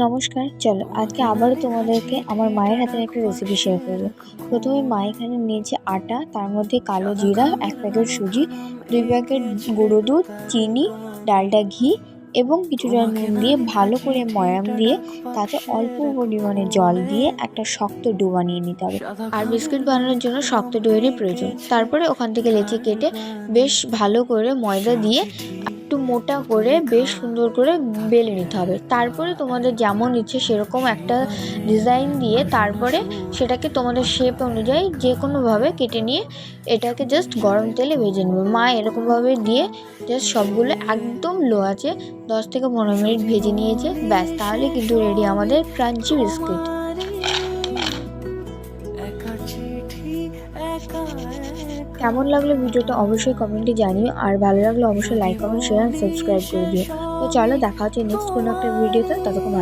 নমস্কার, চলো আজকে আবারও তোমাদেরকে আমার মায়ের হাতের একটা রেসিপি শেয়ার করবো। প্রথমে মা এখানে নিয়েছে আটা, তার মধ্যে কালো জিরা, 1 প্যাকেট সুজি, 2 প্যাকেট গুঁড়ো দুধ, চিনি, ডালডা ঘি এবং কিছুটা নুন দিয়ে ভালো করে ময়াম দিয়ে তাতে অল্প পরিমাণে জল দিয়ে একটা শক্ত ডো বানিয়ে নিতে হবে। আর বিস্কুট বানানোর জন্য শক্ত ডোয়েরই প্রয়োজন। তারপরে ওখান থেকে লেচি কেটে বেশ ভালো করে ময়দা দিয়ে একটু মোটা করে বেশ সুন্দর করে বেলে নিতে হবে। তারপরে তোমাদের যেমন ইচ্ছে সেরকম একটা ডিজাইন দিয়ে তারপরে সেটাকে তোমাদের শেপ অনুযায়ী যে কোনোভাবে কেটে নিয়ে এটাকে জাস্ট গরম তেলে ভেজে নেবে। মা এরকমভাবে দিয়ে জাস্ট সবগুলো একদম লো আছে 10 থেকে 15 মিনিট ভেজে নিয়েছে। ব্যাস, তাহলে কিন্তু রেডি আমাদের ক্রাঞ্চি বিস্কিট। কেমন লাগলো ভিডিওটা অবশ্যই কমেন্টে জানিও, আর ভালো লাগলে অবশ্যই লাইক, কমেন্ট, শেয়ার, সাবস্ক্রাইব করে দিও। তো চলো দেখা হচ্ছে নেক্সট কোনো একটা ভিডিওতে। ততক্ষণ